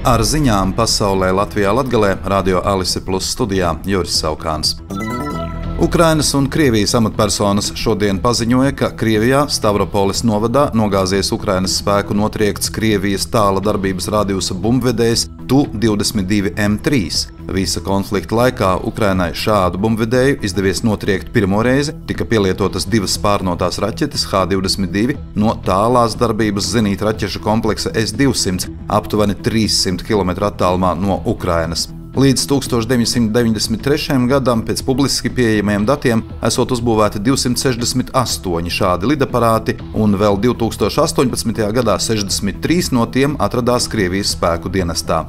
Ar ziņām pasaulē Latvijā Latgalē Radio Alise Plus studijā Juris Saukāns. Ukrainas un Krievijas amatpersonas šodien paziņoja, ka Krievijā Stavropoles novadā nogāzies Ukrainas spēku notriekts Krievijas tāla darbības radiusa bumbvedējs Tu-22M3. Visa konflikta laikā Ukrainai šādu bumbvedēju izdevies notriekt pirmo reizi, tika pielietotas 2 spārnotās raķetes H-22 no tālās darbības zenītraķešu kompleksa S-200 aptuveni 300 km attālumā no Ukrainas. Līdz 1993. gadam pēc publiski pieejamiem datiem esot uzbūvēti 268 šādi lidaparāti, un vēl 2018. gadā 63 no tiem atradās Krievijas spēku dienestā.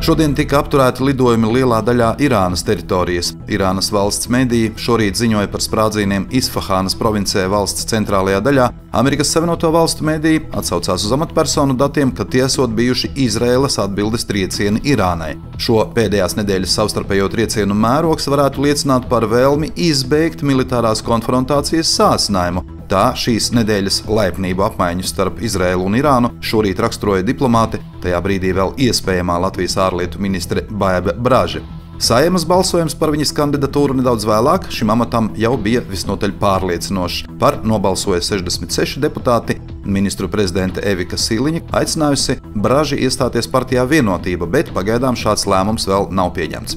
Šodien tika apturēti lidojumi lielā daļā Irānas teritorijas. Irānas valsts mediji šorīt ziņoja par sprādzieniem Isfahānas provincē valsts centrālajā daļā. Amerikas Savienoto Valstu mediji atsaucās uz amatpersonu datiem, ka tie esot bijuši Izraēlas atbildes triecieni Irānai. Šo pēdējās nedēļas savstarpējo triecienu mērogs varētu liecināt par vēlmi izbeigt militārās konfrontācijas sāsinājumu. Tā šīs nedēļas laipnību apmaiņu starp Izraēlu un Irānu šorīt raksturoja diplomāti, tajā brīdī vēl iespējamā Latvijas ārlietu ministre Baiba Braže. Saeimas balsojums par viņas kandidatūru nedaudz vēlāk šim amatam jau bija visnotaļ pārliecinošs. Par nobalsoja 66 deputāti. Ministru prezidente Evika Siliņa aicinājusi Braži iestāties partijā Vienotība, bet pagaidām šāds lēmums vēl nav pieņemts.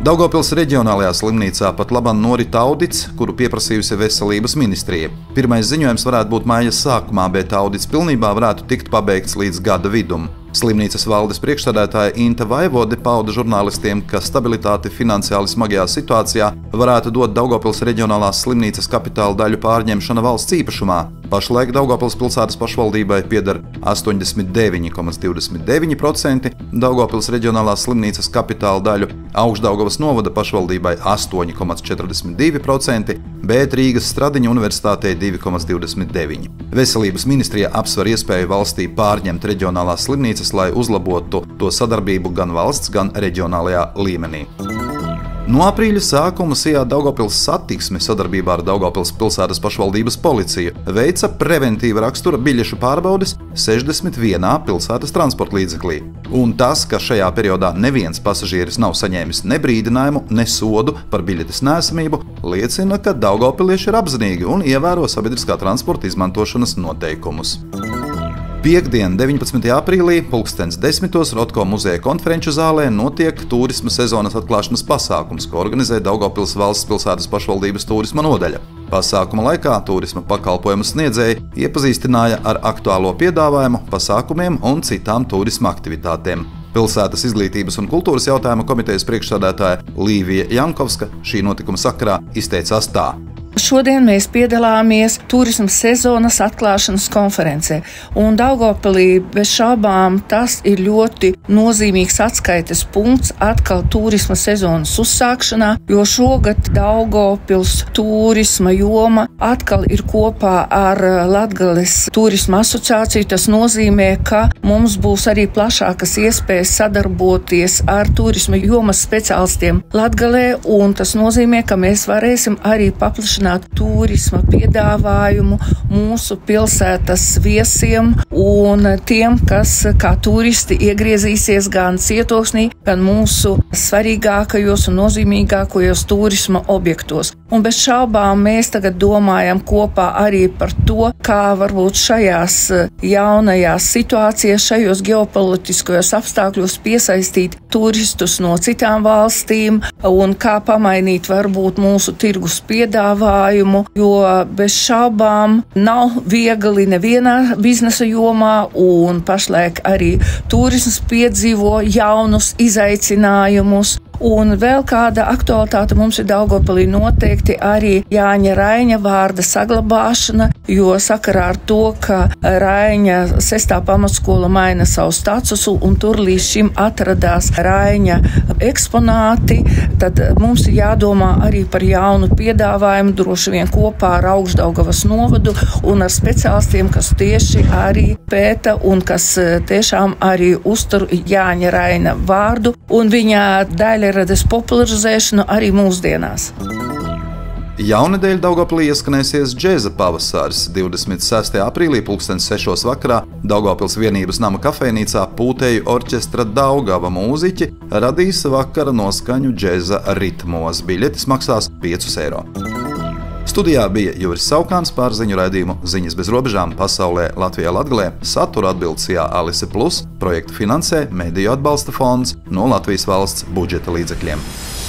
Daugavpils reģionālajā slimnīcā pat labam norit audits, kuru pieprasījusi Veselības ministrija. Pirmais ziņojums varētu būt mājas sākumā, bet audits pilnībā varētu tikt pabeigts līdz gada vidum. Slimnīcas valdes priekšsēdētāja Inta Vaivode pauda žurnālistiem, ka stabilitāti finansiāli smagajā situācijā varētu dot Daugavpils reģionālās slimnīcas kapitāla daļu pārņemšana valsts īpašumā. Pašlaik Daugavpils pilsētas pašvaldībai pieder 89,29%, Daugavpils reģionālās slimnīcas kapitāla daļu Augšdaugavas novada pašvaldībai 8,42%, bet Rīgas Stradiņa universitātei 2,29%. Veselības ministrija apsver iespēju valstī pārņemt reģionālās slimnīcas, lai uzlabotu to sadarbību gan valsts, gan reģionālajā līmenī. No aprīļa sākuma Sijā Daugavpils satiksme sadarbībā ar Daugavpils pilsētas pašvaldības policiju veica preventīva rakstura biļešu pārbaudes 61 pilsētas transporta līdzeklī. Un tas, ka šajā periodā neviens pasažieris nav saņēmis ne brīdinājumu, ne sodu par biļetes neesamību, liecina, ka daugavpilieši ir apzinīgi un ievēro sabiedriskā transporta izmantošanas noteikumus. Piektdien, 19. aprīlī, 10:10 Rotko muzeja konferenču zālē notiek turisma sezonas atklāšanas pasākums, ko organizē Daugavpils valsts pilsētas pašvaldības turisma nodaļa. Pasākuma laikā turisma pakalpojumu sniedzēji iepazīstināja ar aktuālo piedāvājumu, pasākumiem un citām turisma aktivitātēm. Pilsētas izglītības un kultūras jautājumu komitejas priekšsēdētāja Līvija Jankovska šī notikuma sakarā izteicās tā. Šodien mēs piedalāmies turisma sezonas atklāšanas konferencē, un Daugavpilī bez šaubām tas ir ļoti nozīmīgs atskaites punkts atkal turisma sezonas uzsākšanā, jo šogad Daugavpils turisma joma atkal ir kopā ar Latgales turisma asociāciju. Tas nozīmē, ka mums būs arī plašākas iespējas sadarboties ar turisma jomas speciālistiem Latgalē, un tas nozīmē, ka mēs varēsim arī paplašināt turisma piedāvājumu mūsu pilsētas viesiem un tiem, kas kā turisti iegriezīsies gan Cietoksnī, gan mūsu svarīgākajos un nozīmīgākajos turisma objektos. Un bez šaubām mēs tagad domājam kopā arī par to, kā varbūt šajās jaunajās situācijās, šajos ģeopolitiskajos apstākļos piesaistīt turistus no citām valstīm un kā pamainīt varbūt mūsu tirgus piedāvājumu, jo bez šaubām nav viegli nevienā biznesa jomā, un pašlaik arī turisms piedzīvo jaunus izaicinājumus. Un vēl kāda aktualitāte mums ir Daugavpilī noteikti arī Jāņa Raiņa vārda saglabāšana, jo sakarā ar to, ka Raiņa 6. pamatskola maina savu statusu un tur līdz šim atradās Raiņa eksponāti, tad mums ir jādomā arī par jaunu piedāvājumu, droši vien kopā ar Augšdaugavas novadu un ar speciālistiem, kas tieši arī pēta un kas tiešām arī uztur Jāņa Raina vārdu un viņa daļa rades popularizēšanu arī mūsdienās. Jaunedēļ Daugavpilī ieskanēsies džēza pavasaris. 26. aprīlī 6:00 vakarā Daugavpils vienības nama kafejnīcā Pūtēju orķestra Daugava mūziķi radīs vakara noskaņu džēza ritmos. Biļetes maksās 5 eiro. Studijā bija Juris Saukāns par ziņu raidījumu Ziņas bez robežām pasaulē Latvijā Latgalē. Satura atbildsījā Alise Plus, projektu finansē Mediju atbalsta fonds no Latvijas valsts budžeta līdzekļiem.